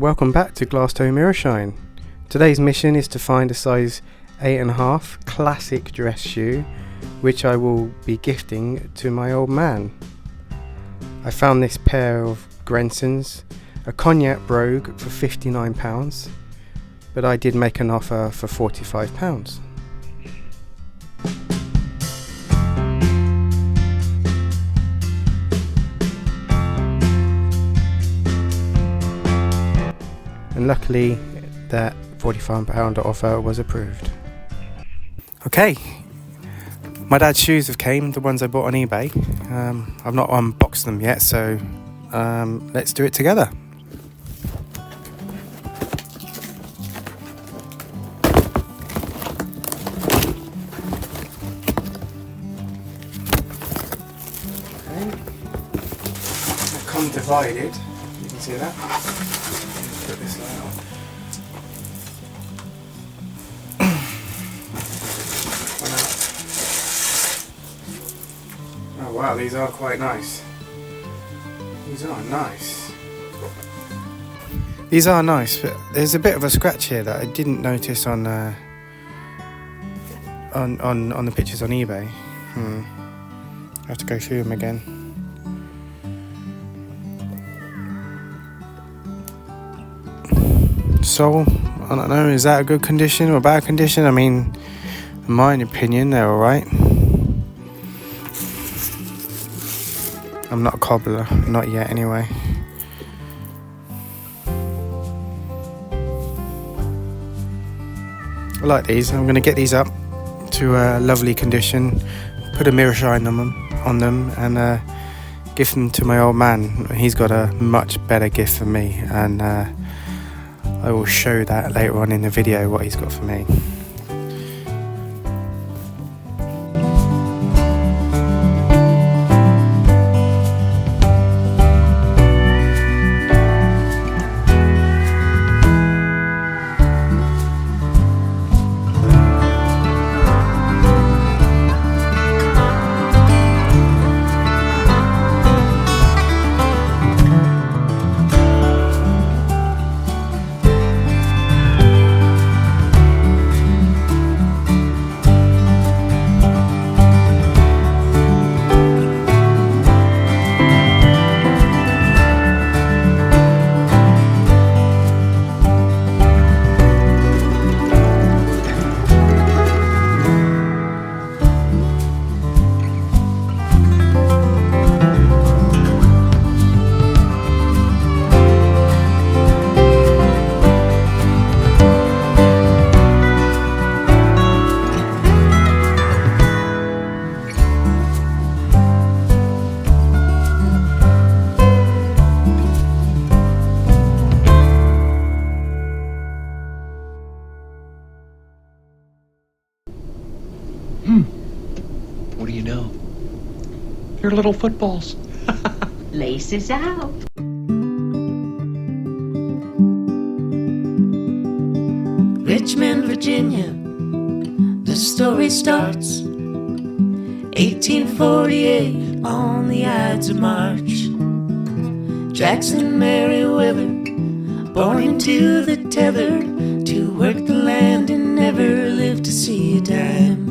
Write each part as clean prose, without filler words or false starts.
welcome back to Glass Toe Mirror Shine. Today's mission is to find a size 8.5 classic dress shoe which I will be gifting to my old man. I found this pair of Grensons, a cognac brogue for £59, but I did make an offer for £45. And luckily that £45 offer was approved. Okay, my dad's shoes have came, the ones I bought on eBay. I've not unboxed them yet, so let's do it together. Okay, they come divided, you can see that. Put this light on. Oh wow, these are quite nice. These are nice, but there's a bit of a scratch here that I didn't notice on the pictures on eBay. I have to go through them again. So, I don't know, is that a good condition or bad condition? I mean, in my opinion, they're alright. I'm not a cobbler, not yet anyway. I like these. I'm going to get these up to a lovely condition, put a mirror shine on them and give them to my old man. He's got a much better gift for me, and I will show that later on in the video what he's got for me. What do you know? They're little footballs. Laces out. Richmond, Virginia, the story starts. 1848 on the Ides of March. Jackson Merriweather, born into the tether, to work the land and never live to see a dime.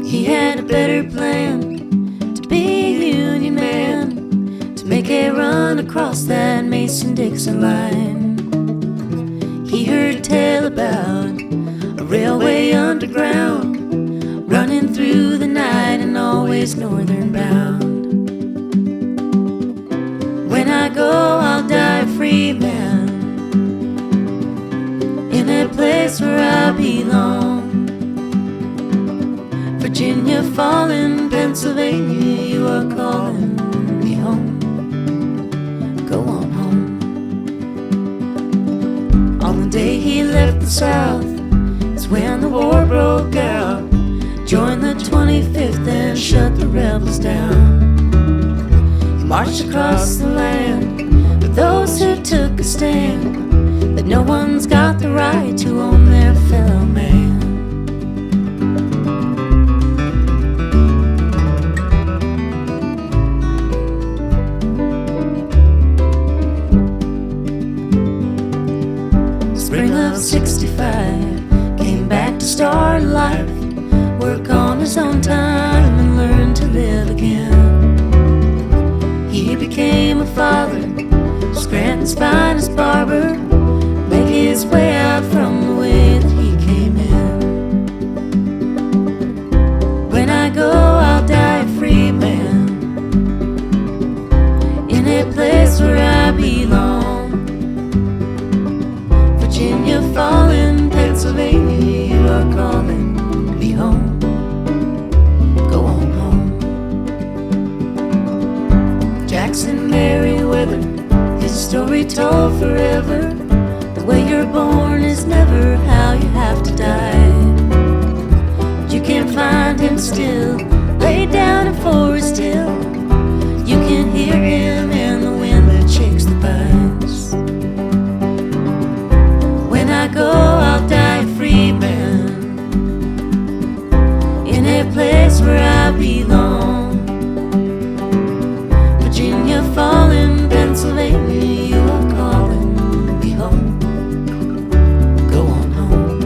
He had a better plan, to be a Union man, to make a run across that Mason-Dixon line. He heard tell about a railway underground, running through the night and always northern bound. When I go, I'll die a free man, in a place where I belong. Virginia falling, Pennsylvania, you are calling me home. Go on home. On the day he left the South is when the war broke out. Joined the 25th and shut the rebels down. He marched across the land with those who took a stand that No one's got the right to own their fellow man. Spring of 65, came back to start life, work on his own time and learn to live again. He became a father, Scranton's finest barber, make his way out from the way that he came in. When I go, I'll die a free man, in a place where I belong. Virginia Fallen, Pennsylvania, you are calling me home. Go on home. Jackson Merriweather, his story told forever. The way you're born is never how you have to die. You can find him still, laid down in Forest Hill. You can hear him in the wind that shakes the pines. When I go, I'll die a free man, in a place where I belong. Virginia Fallen, Pennsylvania, you are calling me home. Go on home.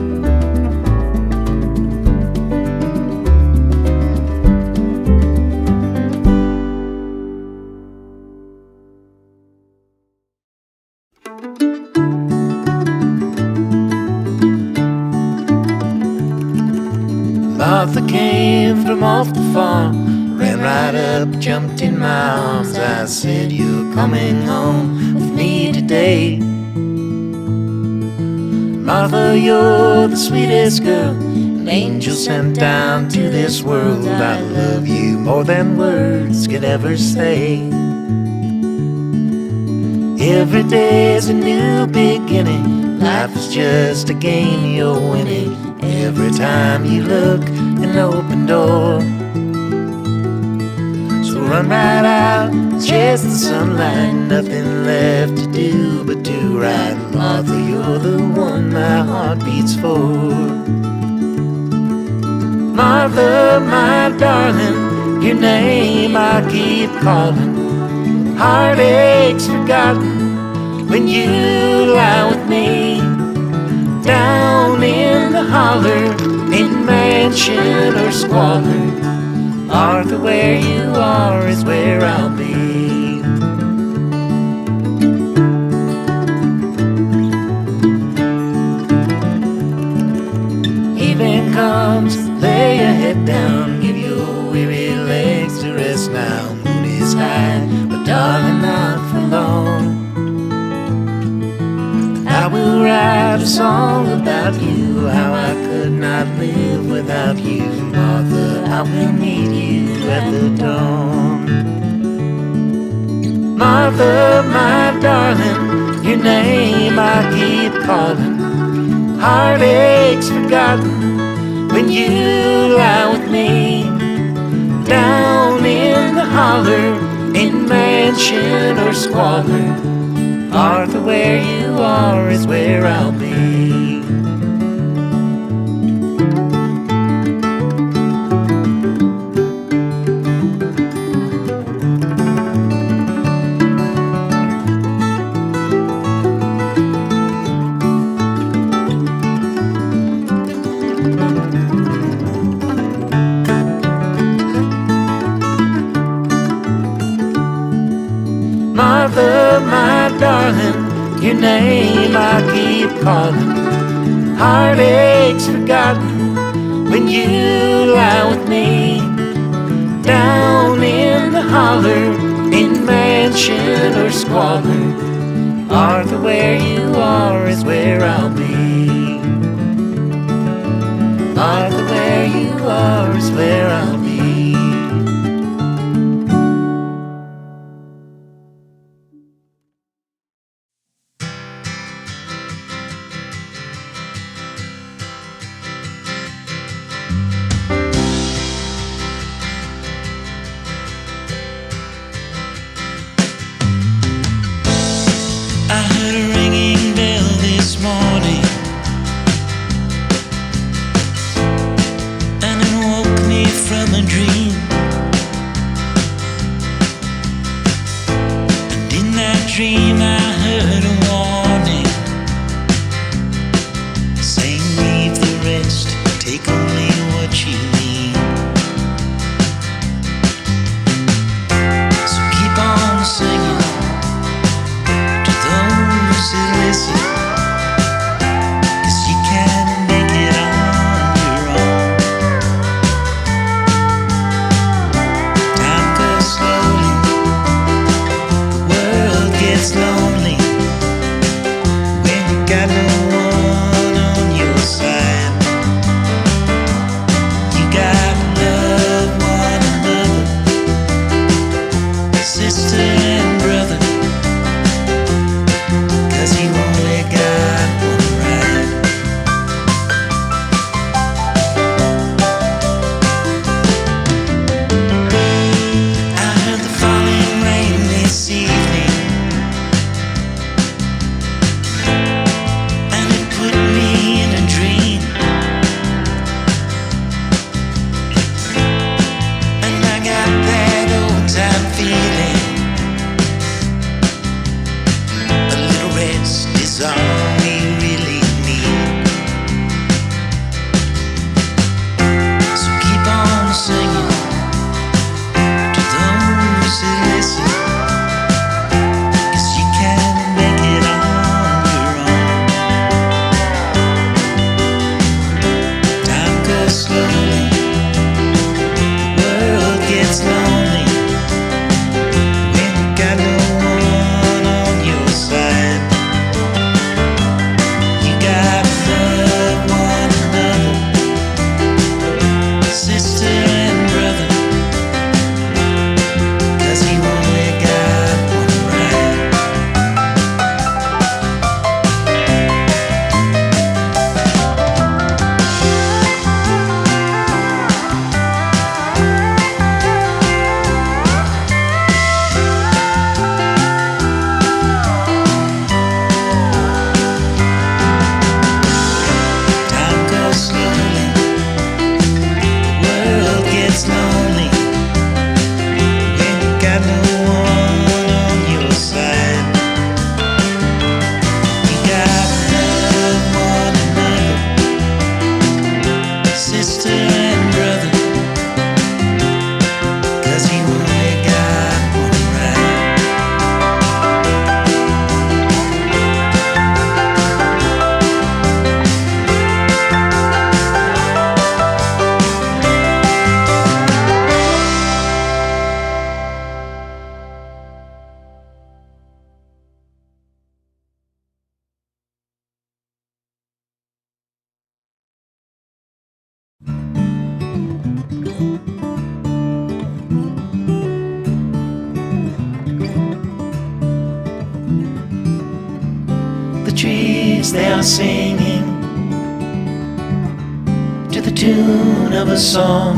Martha came from off the farm, ran right up, jumped in my arms. I said, you're coming home with me today. Martha, you're the sweetest girl an angel sent down to this world. I love you more than words could ever say. Every day's a new beginning, life is just a game you're winning. Every time you look, an open door. So run right out, chase the sunlight, nothing left to do but do right. Martha, you're the one my heart beats for. Martha, my darling, your name I keep calling. Heartaches forgotten when you lie with me. Down in the holler, in mansion or squalor, Martha, where you are is where I'll be. Evening comes, lay your head down, give your weary legs to rest now. Moon is high, but darling, not for long. I will write a song about you, how I could not live without you. Martha, I will meet you at the dawn. Martha, my darling, your name I keep calling. Heartaches forgotten when you lie with me. Down in the holler, in mansion or squalor, Martha, where you are is where I'll be. Martha, my darling, your name I keep calling. Heartaches forgotten when you lie with me. Down in the holler, in mansion or squalor, Martha, where you are is where I'll be. Martha, where you are is where I'll be. I heard a ringing bell this a dream. And in that dream I heard a warning saying, leave the rest, take only what you need. So keep on singing to those who listen, 'cause you can make it on your own. Time goes slowly, the world gets lonely when you got no one on your side. You gotta love one another, sister and brother, 'cause you only got one ride. I heard the falling rain this evening, and it put me in a dream. And I got that old time feeling, a little rest is all we really need. So keep on singing to those who listen, 'cause you can make it on your own. Time goes slowly, the world gets lonely when you got no one on your side. You gotta love one another, sister and brother, 'cause you only got one ride. Time goes slowly, the world gets lonely when you got no one on your side. You gotta love one another, sister and brother, 'cause you only got one ride. The trees, they are singing to the tune of a song,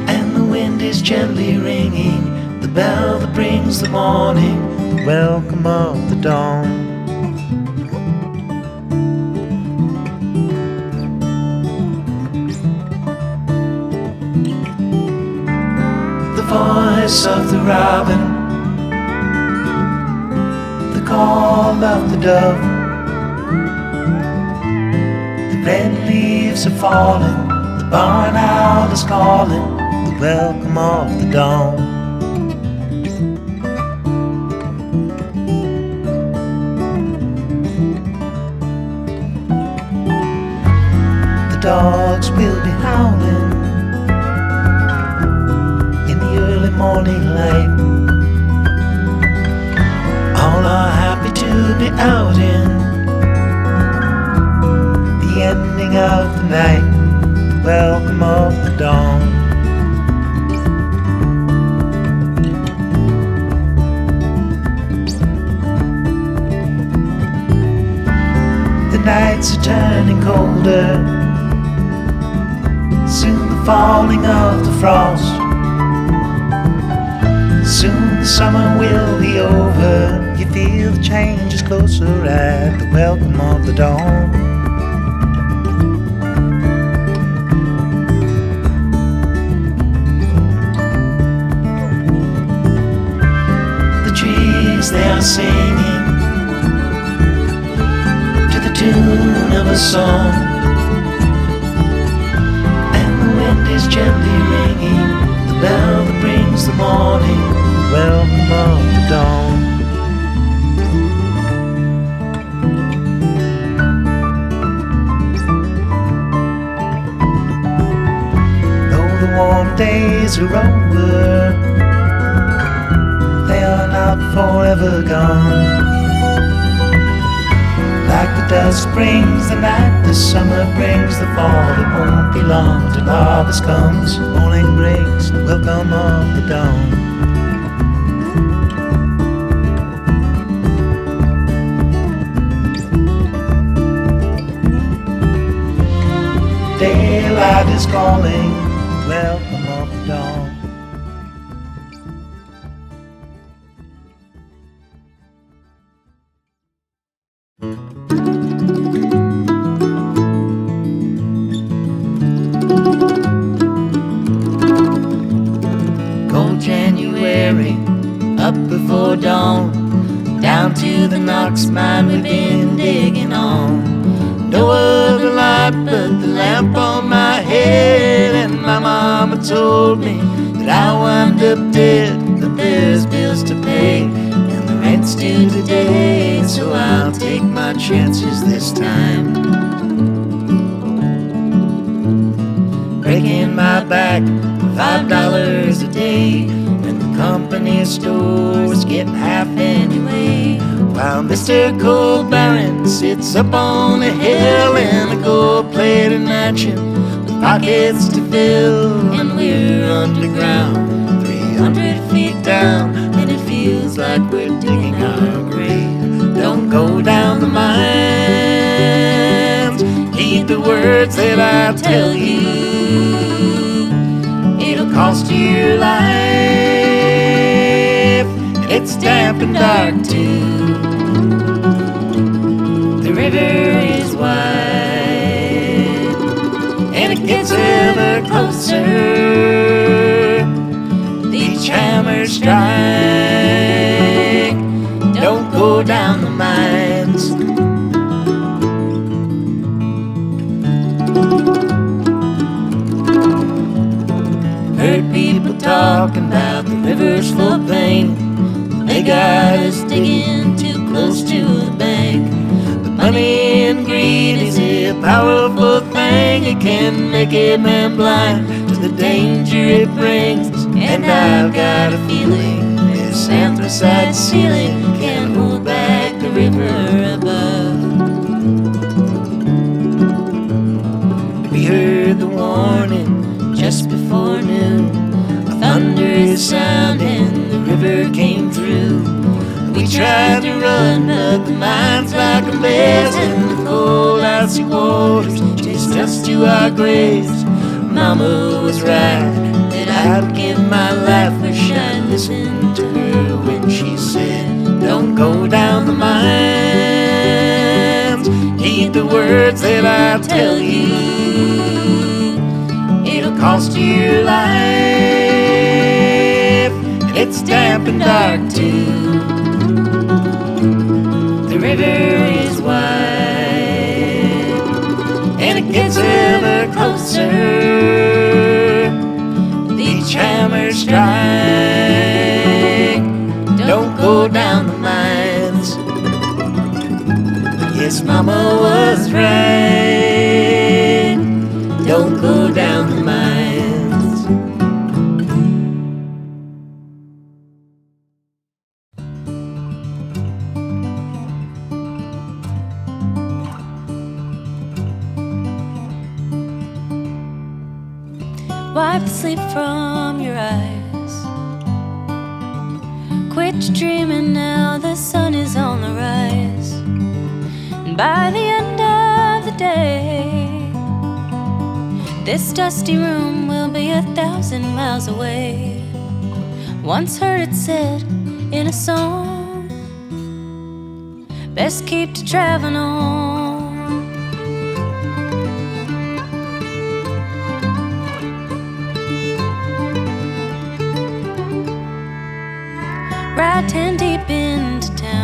and the wind is gently ringing the bell that brings the morning, the welcome of the dawn. The voice of the robin, the call of the dove, the red leaves are falling, the barn owl is calling, the welcome of the dawn. The dogs will be howling in the early morning light. All are happy to be out in the ending of the night, the welcome of the dawn. The nights are turning colder, soon the falling of the frost. Soon the summer will be over, you feel the change is closer at the welcome of the dawn. are singing to the tune of a song, and the wind is gently ringing the bell that brings the morning, the welcome of the dawn. Though the warm days are over, they are not forever gone. Like the dust brings the night, the summer brings the fall. It won't be long till harvest comes, morning breaks, the welcome of the dawn. Daylight is calling, welcome of the dawn. Cold January, up before dawn, down to the Knox mine we've been digging on. No other light but the lamp on my head, and my mama told me that I'll wind up dead, but there's bills to pay, and the rent's due today, so I'll take my chances this time. Breaking my back for $5 a day, and the company stores get half anyway, while Mr. Cold Baron sits up on a hill in a gold-plated mansion with pockets to fill, and we're underground 300 feet down, and it feels like we're digging our grave. Don't go down the mines, heed the words that I tell you, it'll cost you your life, and it's damp and dark too. The river is wide, and it gets ever closer. Each hammer strike, don't go down the mines. Heard people talking about the river's full of pain. They got us digging too close to the bank. But money and greed is a powerful thing. It can make a man blind to the danger it brings. And I've got a feeling this anthracite ceiling can't hold back the river above. We heard the warning just before noon. A thunderous sound and the river came through. We tried to run, but the mine's like a maze, and the cold icy waters chased us to our graves. Mama was right that I'd give my life. Wish I'd listened to her when she said, don't go down the mines, heed the words that I tell you, it'll cost you your life, and it's damp and dark too. The river is wide, and it gets ever closer. Each hammer strike, don't go down the mines. Yes, Mama was right, don't go down the mines. Wipe the sleep from your eyes. Quit your dreaming now, the sun is on the rise. And by the end of the day, this dusty room will be 1,000 miles away. Once heard it said in a song, best keep to traveling on. Ride 10 deep into town,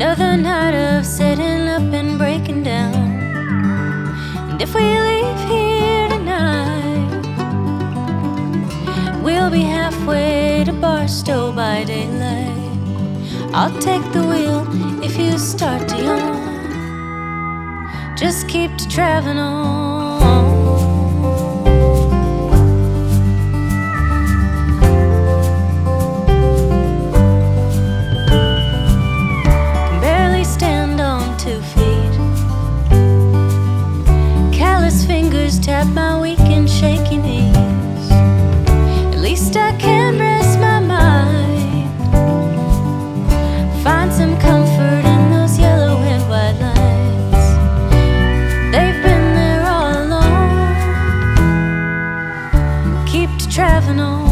Another night of setting up and breaking down. And if we leave here tonight, we'll be halfway to Barstow by daylight. I'll take the wheel if you start to yawn. Just keep to traveling on. Can barely stand on 2 feet. Callous fingers tap my weak and shaky knees. At least I can rest my mind, find some comfort in those yellow and white lines. They've been there all along. Keep to traveling on.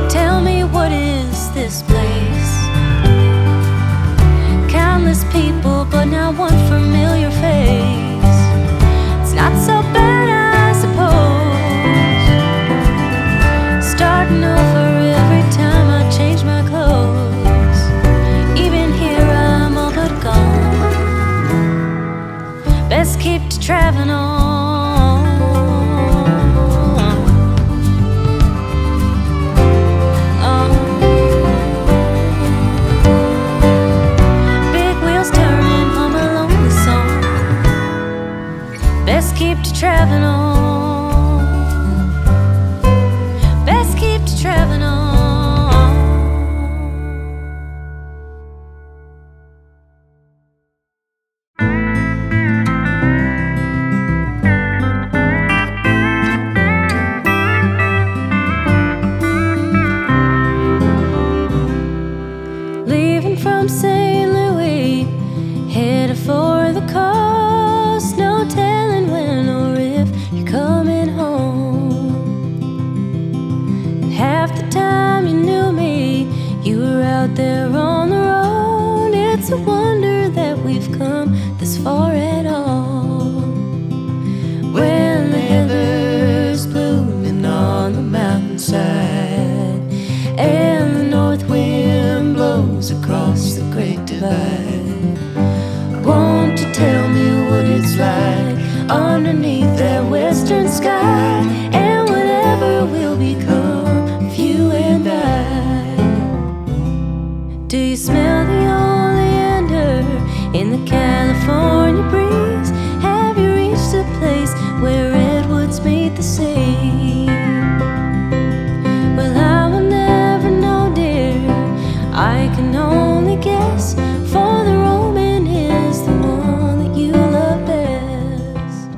Tell me, what is this place? Countless people, but not one familiar face. It's not so bad, I suppose. Starting over every time I change my clothes. Even here I'm all but gone. Best keep to traveling on. Big wheels turning, hum a lonely song. Best keep to traveling on. Best keep to traveling on. Leaving from St. Louis, headed for the coast. No telling when or if you're coming home. And half the time you knew me, you were out there on the road. It's a wonder that we've come this far at all. When the heather's blooming on the mountainside, and the north wind blows across the Great Divide, won't you tell me what it's like underneath that western sky, and whatever will become of you and I? Do you smell the oleander in the California breeze? Have you reached a place where redwoods meet the sea? Well, I will never know, dear. I can only guess, for the Roman is the one that you love best.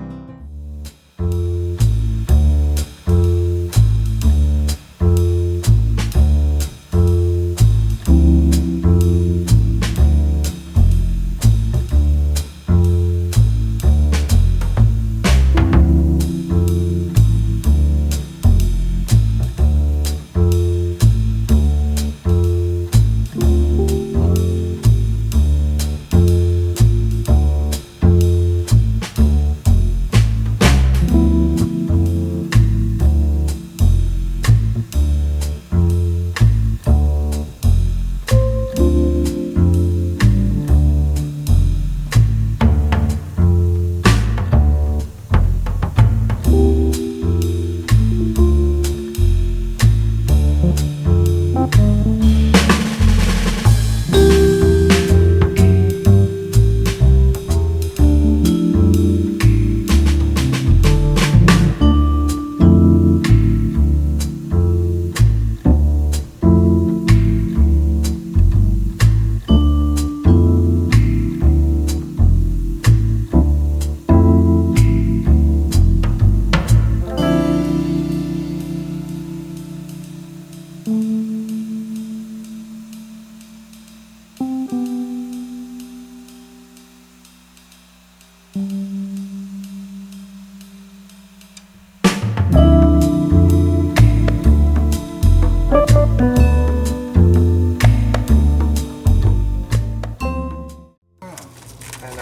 And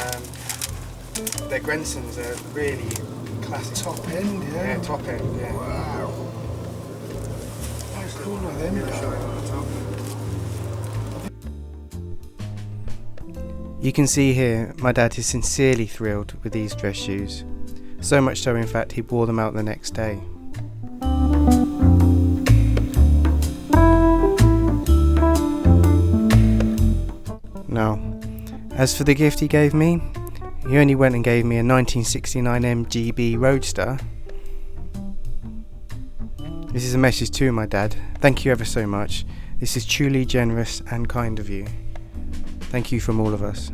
the Grensons are really classic. Top end, yeah. Yeah, top end, yeah. Wow. How cool are them? Mirror shine on the top. You can see here my dad is sincerely thrilled with these dress shoes. So much so in fact he wore them out the next day. Now, as for the gift he gave me, he only went and gave me a 1969 MGB Roadster. This is a message to my dad. Thank you ever so much. This is truly generous and kind of you. Thank you from all of us.